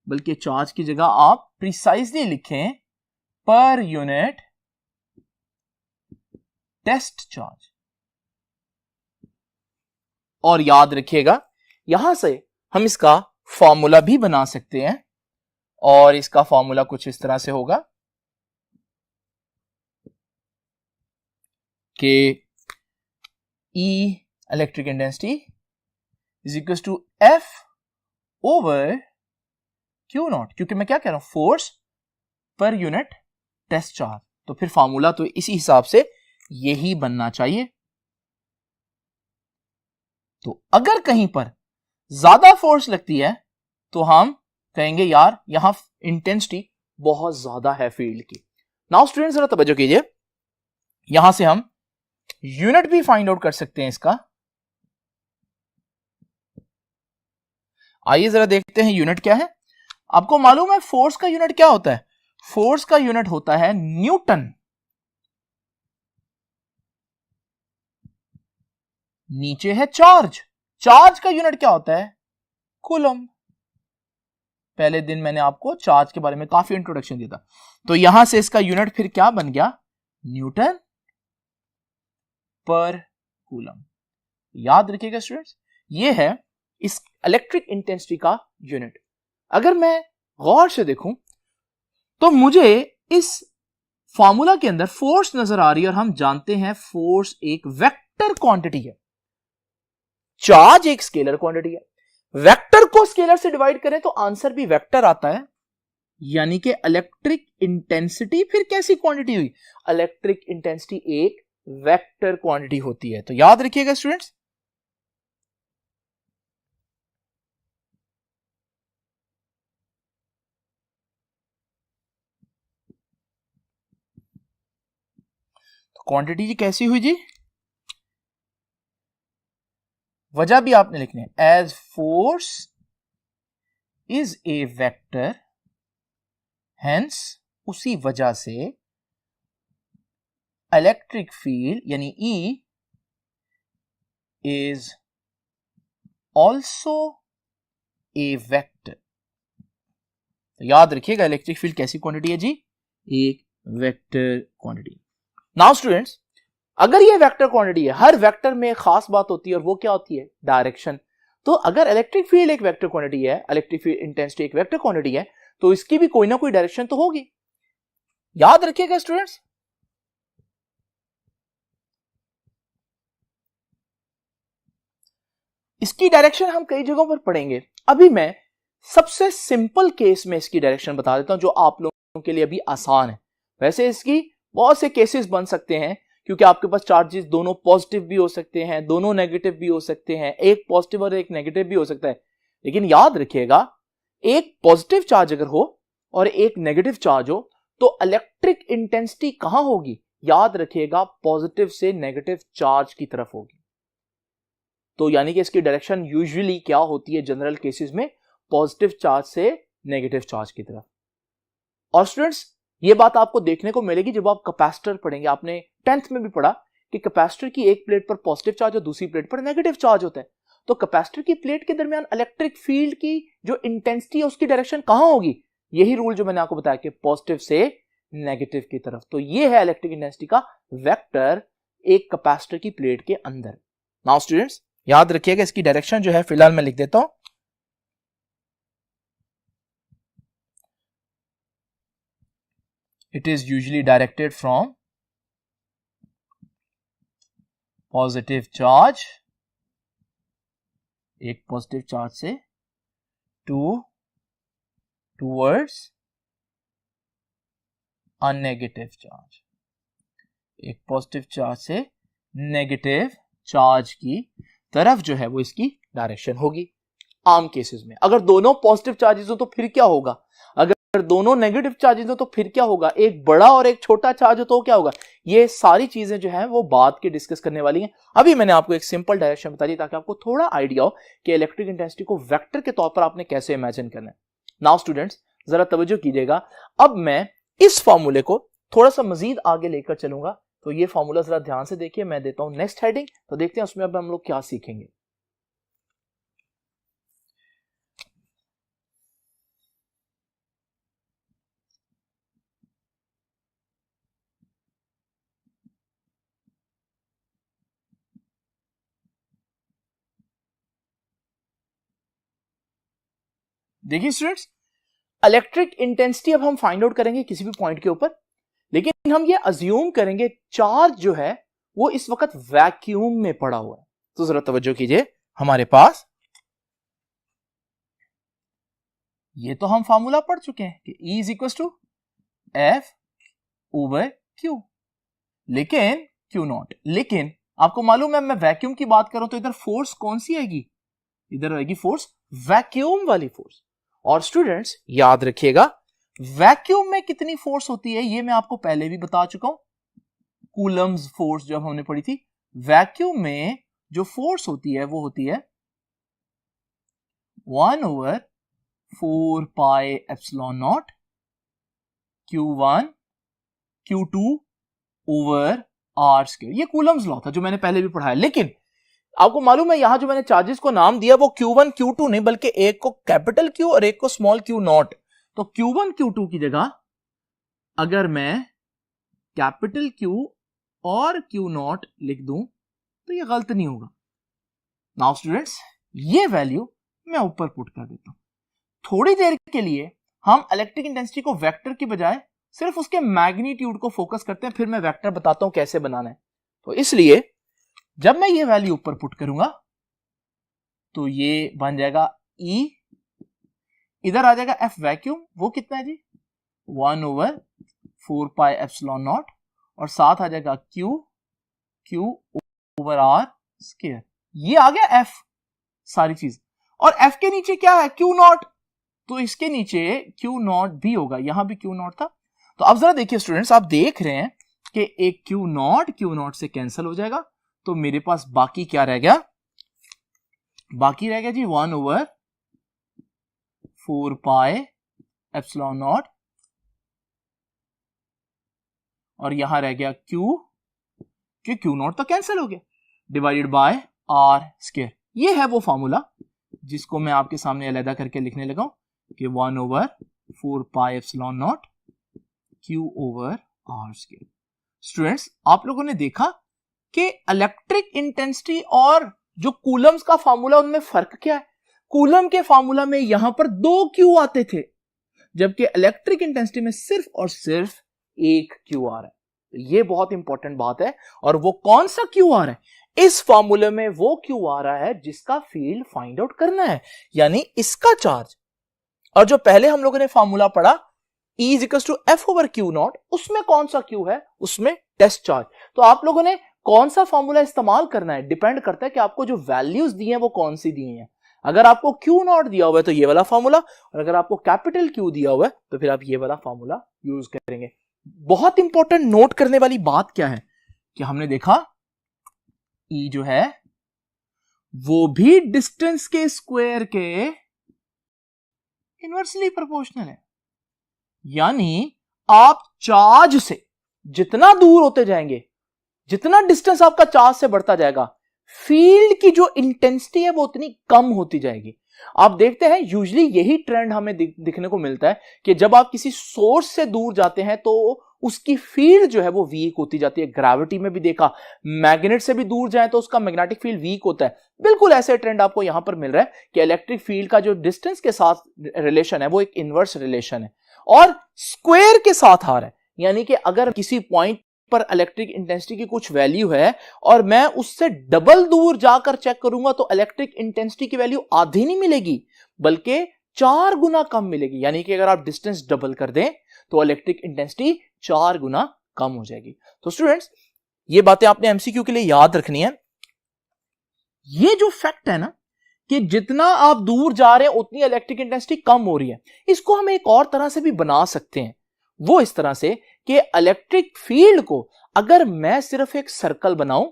बल्कि चार्ज की जगह आप प्रिसाइजली लिखें पर यूनिट टेस्ट चार्ज। और याद रखिएगा, यहां से हम इसका फॉर्मूला भी बना सकते हैं, और इसका फॉर्मूला कुछ इस तरह से होगा कि E electric intensity is equal to F over Q naught, क्योंकि मैं क्या कह रहा हूं, force per unit test charge. तो फिर फॉर्मूला तो इसी हिसाब से यही बनना चाहिए। तो अगर कहीं पर ज्यादा फोर्स लगती है तो हम कहेंगे यार यहां इंटेंसिटी बहुत ज्यादा है फील्ड की। नाउ स्टूडेंट्स जरा तवज्जो कीजिए, यहां से हम यूनिट भी फाइंड आउट कर सकते हैं इसका। आइए जरा देखते हैं यूनिट क्या है। आपको मालूम है फोर्स का यूनिट क्या होता है? फोर्स का यूनिट होता है न्यूटन। नीचे है चार्ज। चार्ज का यूनिट क्या होता है? कूलम। पहले दिन मैंने आपको चार्ज के बारे में काफी इंट्रोडक्शन दिया था। तो यहां से इसका यूनिट फिर क्या बन गया? न्यूटन पर कूलम। याद रखिएगा स्टूडेंट्स, ये है इस इलेक्ट्रिक इंटेंसिटी का यूनिट। अगर मैं गौर से देखूं तो मुझे इस फॉर्मूला के अंदर फोर्स नजर आ रही है, और हम जानते हैं फोर्स एक वेक्टर क्वांटिटी है, चार्ज एक स्केलर क्वांटिटी है। वेक्टर को स्केलर से डिवाइड करें तो आंसर भी वेक्टर आता है, यानी कि इलेक्ट्रिक इंटेंसिटी फिर कैसी क्वांटिटी हुई? इलेक्ट्रिक इंटेंसिटी एक वेक्टर क्वांटिटी होती है। तो याद रखिएगा स्टूडेंट्स, तो क्वांटिटी जी कैसी हुई जी? वजह भी आपने लिखनी है, as force is a vector, hence उसी वजह से इलेक्ट्रिक फील्ड यानी E is also a vector. याद रखिएगा इलेक्ट्रिक फील्ड कैसी क्वांटिटी है जी? एक वेक्टर क्वांटिटी। नाउ स्टूडेंट्स, अगर ये वेक्टर क्वांटिटी है, हर वेक्टर में एक खास बात होती है, और वो क्या होती है? डायरेक्शन। तो अगर इलेक्ट्रिक फील्ड एक वेक्टर क्वांटिटी है, इलेक्ट्रिक फील्ड इंटेंसिटी एक वेक्टर क्वांटिटी है, तो इसकी भी कोई ना कोई डायरेक्शन तो होगी। याद रखिएगा स्टूडेंट्स, इसकी डायरेक्शन हम कई जगहों पर पढ़ेंगे। अभी मैं सबसे सिंपल केस में इसकी डायरेक्शन बता देता हूं, जो आप लोगों के लिए अभी आसान है। वैसे इसकी बहुत से केसेस बन सकते हैं, क्योंकि आपके पास चार्जेस दोनों पॉजिटिव भी हो सकते हैं, दोनों नेगेटिव भी हो सकते हैं, एक पॉजिटिव और एक नेगेटिव भी हो सकता है। लेकिन याद रखिएगा, एक पॉजिटिव चार्ज अगर हो और एक नेगेटिव चार्ज हो, तो इलेक्ट्रिक इंटेंसिटी कहां होगी? याद रखिएगा, पॉजिटिव से नेगेटिव चार्ज की तरफ होगी। तो यानी कि इसकी डायरेक्शन यूजुअली क्या होती है जनरल केसेस में? पॉजिटिव चार्ज से नेगेटिव चार्ज की तरफ। और स्टूडेंट्स, ये बात आपको देखने को मिलेगी जब आप कैपेसिटर पढ़ेंगे। आपने 10th में भी पढ़ा कि कैपेसिटर की एक प्लेट पर पॉजिटिव चार्ज और दूसरी प्लेट पर नेगेटिव चार्ज होता है। तो कैपेसिटर की प्लेट के दरमियान इलेक्ट्रिक फील्ड की जो इंटेंसिटी है उसकी डायरेक्शन कहां होगी? यही रूल जो मैंने आपको बताया कि पॉजिटिव से नेगेटिव की तरफ। तो ये है इलेक्ट्रिक इंटेंसिटी का वेक्टर एक कैपेसिटर की प्लेट के अंदर। नाउ स्टूडेंट्स, याद रखिएगा इसकी डायरेक्शन जो है, फिलहाल मैं लिख देता हूं, it is usually directed from positive charge, एक पॉजिटिव चार्ज से, towards a negative charge, एक पॉजिटिव चार्ज से नेगेटिव चार्ज की तरफ जो है वो इसकी डायरेक्शन होगी। आम केसेस में अगर दोनों पॉजिटिव चार्जेस हो तो फिर क्या होगा? अगर दोनों नेगेटिव चार्जेस हो तो फिर क्या होगा? एक बड़ा और एक छोटा चार्ज हो तो क्या होगा? ये सारी चीजें जो है वो बाद के डिस्कस करने वाली हैं। अभी मैंने आपको एक सिंपल डायरेक्शन बता दी ताकि आपको थोड़ा आइडिया हो कि इलेक्ट्रिक इंटेंसिटी को वेक्टर के तौर पर आपने कैसे इमेजिन करना है। नाउ स्टूडेंट्स, जरा तवज्जो कीजिएगा, अब मैं इस फॉर्मूले को थोड़ा सा मजीद आगे लेकर चलूंगा। तो ये फॉर्मूला जरा ध्यान से देखिए, मैं देता हूं नेक्स्ट हेडिंग, तो देखते हैं उसमें अब हम लोग क्या सीखेंगे। देखिए स्टूडेंट्स, इलेक्ट्रिक इंटेंसिटी अब हम फाइंड आउट करेंगे किसी भी पॉइंट के ऊपर, लेकिन हम ये अज्यूम करेंगे चार्ज जो है वो इस वक्त वैक्यूम में पड़ा हुआ है। तो जरा तवज्जो कीजिए, हमारे पास ये तो हम फार्मूला पढ़ चुके हैं कि E is equal to F over Q, लेकिन क्यू नॉट। लेकिन आपको मालूम है, मैं वैक्यूम की बात करूं तो इधर फोर्स कौन सी आएगी? इधर आएगी फोर्स वैक्यूम वाली फोर्स। और स्टूडेंट्स याद रखिएगा, वैक्यूम में कितनी फोर्स होती है ये मैं आपको पहले भी बता चुका हूं, कूलम्स फोर्स जब हमने पढ़ी थी। वैक्यूम में जो फोर्स होती है वो होती है 1/4 pi epsilon not Q1 Q2 over R square. ये कूलम्स लॉ था जो मैंने पहले भी पढ़ाया। लेकिन आपको मालूम है यहां जो मैंने चार्जेस को नाम दिया वो Q1 Q2 नहीं, बल्कि एक को कैपिटल Q और एक को स्मॉल Q नॉट। तो Q1 Q2 की जगह अगर मैं कैपिटल Q और Q नॉट लिख दूं तो ये गलत नहीं होगा। नाउ स्टूडेंट्स, ये वैल्यू मैं ऊपर पुट कर देता हूं। थोड़ी देर के लिए हम इलेक्ट्रिक इंटेंसिटी को वेक्टर की बजाय सिर्फ उसके मैग्नीट्यूड को फोकस करते हैं, फिर मैं वेक्टर बताता हूं कैसे बनाना है। तो इसलिए जब मैं ये वैल्यू ऊपर पुट करूंगा तो ये बन जाएगा E, इधर आ जाएगा F वैक्यूम, वो कितना है जी 1/4πε0, और साथ आ जाएगा Q/R स्क्वायर। ये आ गया F सारी चीज, और F के नीचे क्या है Q नॉट, तो इसके नीचे Q नॉट भी होगा, यहां भी Q नॉट था। तो अब जरा देखिए स्टूडेंट्स, आप देख रहे हैं कि एक Q नॉट से कैंसिल हो जाएगा, तो मेरे पास बाकी क्या रह गया, बाकी रह गया जी 1/4πε0, और यहां रह गया Q नॉट तो कैंसिल हो गया, डिवाइडेड बाय R स्क्वायर। ये है वो फॉर्मूला जिसको मैं आपके सामने अलग करके लिखने लगा हूं कि 1/4πε0 Q/R स्क्वायर। स्टूडेंट्स, आप लोगों ने देखा कि इलेक्ट्रिक इंटेंसिटी और जो कूलम्स का फॉर्मूला, उनमें फर्क क्या है। कूलम के फॉर्मूला में यहां पर 2 Q आते थे, जबकि इलेक्ट्रिक इंटेंसिटी में सिर्फ और सिर्फ एक Q आ रहा है। तो ये बहुत इंपॉर्टेंट बात है। और वो कौन सा Q आ रहा है, इस फॉर्मूले में वो Q आ रहा है जिसका फील्ड फाइंड आउट करना है, यानी इसका चार्ज। और जो पहले हम लोगों ने फॉर्मूला पढ़ा E = F/Q0, उसमें कौन सा Q है, उसमें टेस्ट चार्ज। तो आप लोगों ने कौन सा फॉर्मूला इस्तेमाल करना है डिपेंड करता है कि आपको जो वैल्यूज दी हैं वो कौन सी दी हैं। अगर आपको Q0 दिया हुआ है तो ये वाला फॉर्मूला, और अगर आपको कैपिटल Q दिया हुआ है तो फिर आप ये वाला फॉर्मूला यूज करेंगे। बहुत इंपॉर्टेंट नोट करने वाली बात क्या है कि हमने देखा E जो है वो भी डिस्टेंस के स्क्वायर के इनवर्सली प्रोपोर्शनल है, यानी आप चार्ज से जितना दूर होते जाएंगे, जितना डिस्टेंस आपका चार्ज से बढ़ता जाएगा, फील्ड की जो इंटेंसिटी है वो उतनी कम होती जाएगी। आप देखते हैं यूजुअली यही ट्रेंड हमें दिखने को मिलता है कि जब आप किसी सोर्स से दूर जाते हैं तो उसकी फील्ड जो है वो वीक होती जाती है। ग्रेविटी में भी देखा, मैग्नेट से भी दूर जाए तो उसका मैग्नेटिक फील्ड वीक होता है। बिल्कुल ऐसे ट्रेंड आपको यहां पर मिल रहा है कि इलेक्ट्रिक फील्ड का जो डिस्टेंस के साथ रिलेशन है वो एक इनवर्स रिलेशन है और स्क्वायर के साथ आ रहा है। यानी कि अगर किसी पॉइंट पर इलेक्ट्रिक इंटेंसिटी की कुछ वैल्यू है और मैं उससे डबल दूर जाकर चेक करूंगा तो इलेक्ट्रिक इंटेंसिटी की वैल्यू आधी नहीं मिलेगी बल्कि 4 गुना कम मिलेगी। यानी कि अगर आप डिस्टेंस डबल कर दें तो इलेक्ट्रिक इंटेंसिटी 4 गुना कम हो जाएगी। तो स्टूडेंट्स, ये बातें आपने एमसीक्यू के लिए याद रखनी है। ये जो फैक्ट है ना कि जितना आप दूर जा रहे हैं उतनी इलेक्ट्रिक इंटेंसिटी कम हो रही है, इसको हम एक और तरह से भी बना सकते हैं। वो इस तरह से कि इलेक्ट्रिक फील्ड को अगर मैं सिर्फ एक सर्कल बनाऊं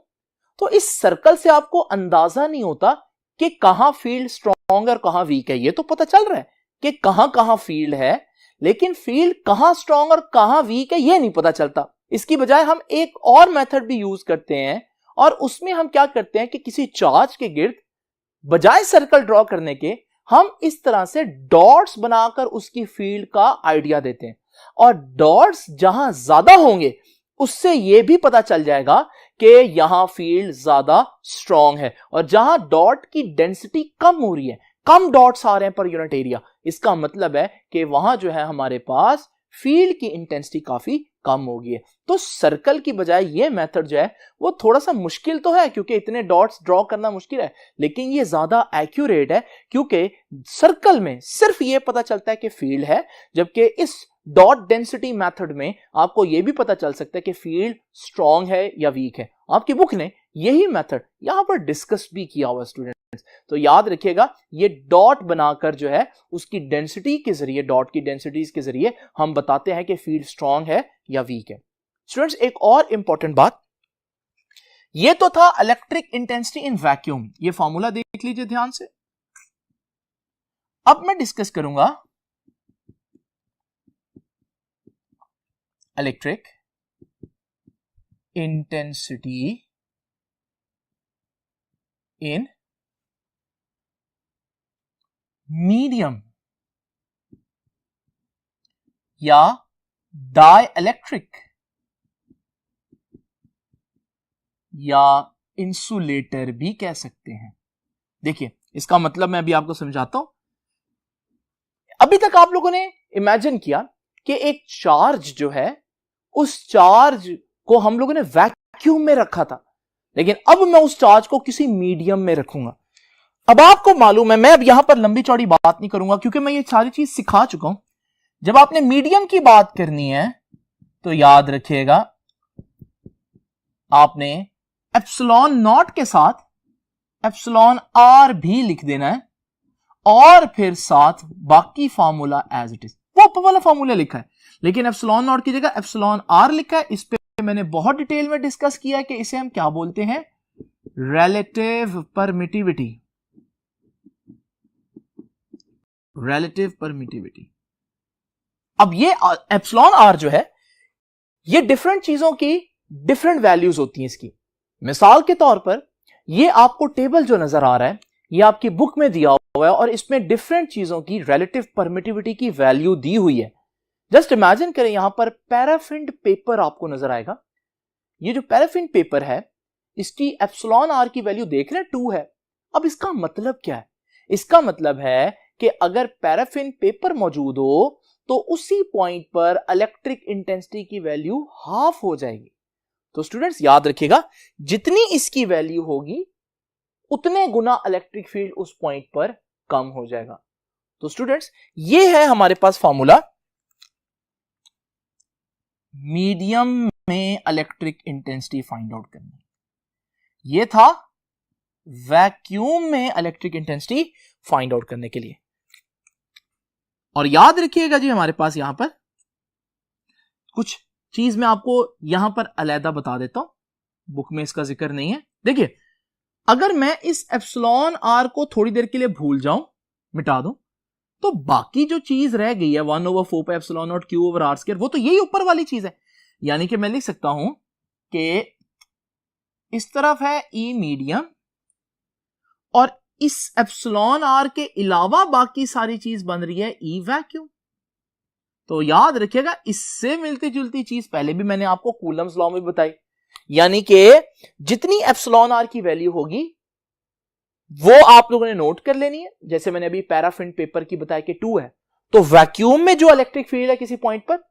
तो इस सर्कल से आपको अंदाजा नहीं होता कि कहां फील्ड स्ट्रॉन्ग और कहां वीक है। ये तो पता चल रहा है कि कहां कहां फील्ड है, लेकिन फील्ड कहां स्ट्रॉन्ग और कहां वीक है ये नहीं पता चलता। इसकी बजाय हम एक और मेथड भी यूज करते हैं और उसमें हम क्या करते हैं कि किसी चार्ज के गिर्द बजाय सर्कल ड्रॉ करने के हम इस तरह से डॉट्स बनाकर उसकी फील्ड का आइडिया देते हैं। और डॉट्स जहां ज्यादा होंगे उससे यह भी पता चल जाएगा कि यहां फील्ड ज्यादा स्ट्रॉन्ग है, और जहां डॉट की डेंसिटी कम हो रही है, कम डॉट्स आ रहे हैं पर यूनिट एरिया, इसका मतलब है कि वहां जो है हमारे पास फील्ड की इंटेंसिटी काफी कम हो गई है। तो सर्कल की बजाय ये मेथड जो है वो थोड़ा सा मुश्किल तो है क्योंकि इतने डॉट्स ड्रॉ करना मुश्किल है, लेकिन ये ज्यादा एक्यूरेट है क्योंकि सर्कल में सिर्फ ये पता चलता है कि फील्ड है, जबकि इस डॉट डेंसिटी मेथड में आपको यह भी पता चल सकता है कि फील्ड स्ट्रॉन्ग है या वीक है। आपकी बुक ने यही मेथड यहां पर डिस्कस भी किया हुआ स्टूडेंट्स, तो याद रखिएगा ये डॉट बनाकर जो है उसकी डेंसिटी के जरिए, डॉट की डेंसिटीज के जरिए हम बताते हैं कि फील्ड स्ट्रॉन्ग है या वीक है। स्टूडेंट्स, एक और इंपॉर्टेंट बात, ये तो था इलेक्ट्रिक इंटेंसिटी इन वैक्यूम, ये फॉर्मूला देख लीजिए ध्यान से। अब मैं डिस्कस करूंगा इलेक्ट्रिक इंटेंसिटी इन मीडियम या डाइलेक्ट्रिक या इंसुलेटर भी कह सकते हैं। देखिए इसका मतलब मैं अभी आपको समझाता हूं। अभी तक आप लोगों ने इमेजिन किया कि एक चार्ज जो है उस चार्ज को हम लोगों ने वैक्यूम में रखा था, लेकिन अब मैं उस चार्ज को किसी मीडियम में रखूंगा। अब आपको मालूम है, मैं अब यहां पर लंबी चौड़ी बात नहीं करूंगा क्योंकि मैं ये सारी चीज सिखा चुका हूं। जब आपने मीडियम की बात करनी है तो याद रखिएगा आपने एप्सिलॉन नॉट के साथ एप्सिलॉन आर भी लिख देना है और फिर साथ बाकी फार्मूला एज इट इज, वो वाला फार्मूला लिखा है, लेकिन एप्सिलॉन नॉट की जगह एप्सिलॉन आर लिखा है। इस पे मैंने बहुत डिटेल में डिस्कस किया है कि इसे हम क्या बोलते हैं, रिलेटिव परमिटिविटी। Relative permittivity. अब ये एप्सिलॉन आर जो है ये डिफरेंट चीजों की डिफरेंट वैल्यूज होती हैं इसकी। मिसाल के तौर पर ये आपको टेबल जो नजर आ रहा है ये आपकी बुक में दिया हुआ है और इसमें डिफरेंट चीजों की रिलेटिव परमिटिविटी की वैल्यू दी हुई है। जस्ट इमेजिन करें यहां पर पैराफिन पेपर आपको नजर आएगा। ये जो पैराफिन पेपर है इसकी एप्सिलॉन आर की वैल्यू देख रहे हैं 2 है। अब इसका मतलब क्या है? इसका मतलब है कि अगर पैराफिन पेपर मौजूद हो तो उसी पॉइंट पर इलेक्ट्रिक इंटेंसिटी की वैल्यू हाफ हो जाएगी। तो स्टूडेंट्स याद रखिएगा जितनी इसकी वैल्यू होगी उतने गुना इलेक्ट्रिक फील्ड उस पॉइंट पर कम हो जाएगा। तो स्टूडेंट्स ये है हमारे पास फॉर्मूला मीडियम में इलेक्ट्रिक इंटेंसिटी फाइंड आउट करना। ये था वैक्यूम में इलेक्ट्रिक इंटेंसिटी फाइंड आउट करने के लिए। और याद रखिएगा जी हमारे पास यहां पर कुछ चीज मैं आपको यहां पर अलहदा बता देता हूं, बुक में इसका जिक्र नहीं है। देखिए अगर मैं इस एप्सिलॉन आर को थोड़ी देर के लिए भूल जाऊं, मिटा दूं, तो बाकी जो चीज रह गई है 1/4 pi epsilon naught Q over R square, वो तो यही ऊपर वाली चीज है। यानी कि मैं लिख सकता हूं कि इस तरफ है ई मीडियम और इस एप्सिलॉन आर के अलावा बाकी सारी चीज बन रही है ई वैक्यूम। तो याद रखिएगा इससे मिलती जुलती चीज पहले भी मैंने आपको कूलम्स लॉ में बताई, यानी कि जितनी एप्सिलॉन आर की वैल्यू होगी वो आप लोगों ने नोट कर लेनी है। जैसे मैंने अभी पैराफिन पेपर की बताया कि 2 है, तो वैक्यूम में जो इलेक्ट्रिक फील्ड है किसी पॉइंट पर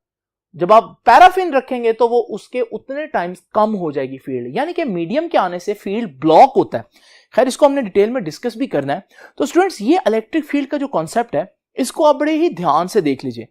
जब आप पैराफिन रखेंगे तो वो उसके उतने टाइम्स कम हो जाएगी फील्ड, यानी कि मीडियम के आने से फील्ड ब्लॉक होता है। खैर इसको हमने डिटेल में डिस्कस भी करना है। तो स्टूडेंट्स ये इलेक्ट्रिक फील्ड का जो कॉन्सेप्ट है इसको आप बड़े ही ध्यान से देख लीजिए।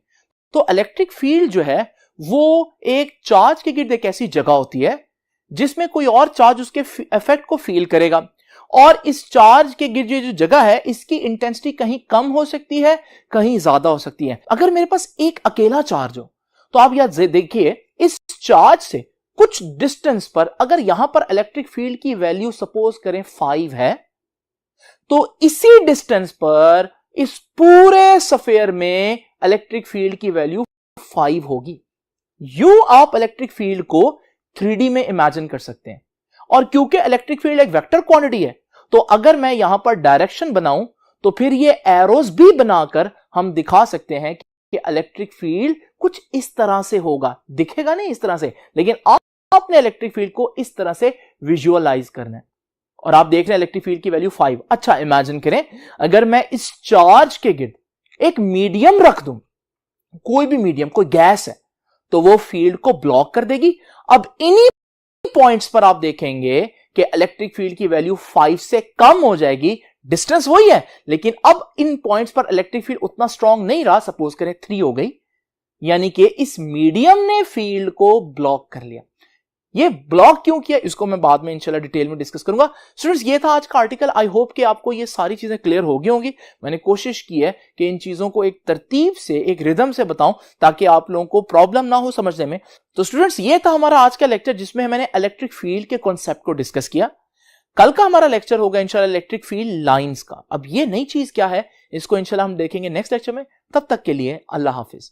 तो इलेक्ट्रिक फील्ड जो है वो एक चार्ज के गिर्द एक ऐसी जगह होती है जिसमें कोई और चार्ज उसके इफेक्ट को फील करेगा, और इस चार्ज के गिर्द जो जगह है इसकी इंटेंसिटी कहीं कम हो सकती है कहीं ज्यादा हो सकती है। अगर मेरे पास एक अकेला चार्ज हो तो आप यहां देखिए इस चार्ज से कुछ डिस्टेंस पर अगर यहां पर इलेक्ट्रिक फील्ड की वैल्यू सपोज करें 5 है, तो इसी डिस्टेंस पर इस पूरे स्फीयर में इलेक्ट्रिक फील्ड की वैल्यू 5 होगी। यू आप इलेक्ट्रिक फील्ड को 3D में इमेजिन कर सकते हैं। और क्योंकि इलेक्ट्रिक फील्ड एक वेक्टर क्वांटिटी है तो अगर मैं यहां पर डायरेक्शन बनाऊं तो फिर ये एरोज भी बनाकर हम दिखा सकते हैं कि इलेक्ट्रिक फील्ड कुछ इस तरह से होगा। दिखेगा नहीं इस तरह से, लेकिन आपने इलेक्ट्रिक फील्ड को इस तरह से विजुअलाइज करना है। और आप देख रहे हैं इलेक्ट्रिक फील्ड की वैल्यू 5। अच्छा इमेजिन करें अगर मैं इस चार्ज के गिर्द एक मीडियम रख दूं, कोई भी मीडियम, कोई गैस है, तो वो फील्ड को ब्लॉक कर देगी। अब इन्हीं पॉइंट्स पर आप देखेंगे कि इलेक्ट्रिक फील्ड की वैल्यू 5 से कम हो जाएगी। डिस्टेंस वही है लेकिन अब इन पॉइंट्स पर इलेक्ट्रिक फील्ड उतना स्ट्रांग नहीं रहा, सपोज करें 3 हो गई, यानी कि इस मीडियम ने फील्ड को ब्लॉक कर लिया। ये ब्लॉक क्यों किया इसको मैं बाद में इंशाल्लाह डिटेल में डिस्कस करूंगा। स्टूडेंट्स ये था आज का आर्टिकल। आई होप कि आपको ये सारी चीजें क्लियर हो गई होंगी। मैंने कोशिश की है कि इन चीजों को एक तरतीब से एक रिदम से बताऊं ताकि आप लोगों को प्रॉब्लम ना हो समझने में। तो स्टूडेंट्स ये था हमारा आज का लेक्चर जिसमें मैंने इलेक्ट्रिक फील्ड के कॉन्सेप्ट को डिस्कस किया। कल का हमारा लेक्चर होगा इंशाल्लाह इलेक्ट्रिक फील्ड लाइंस का। अब ये नई चीज क्या है इसको इंशाल्लाह हम देखेंगे नेक्स्ट लेक्चर में। तब तक के लिए अल्लाह हाफिज।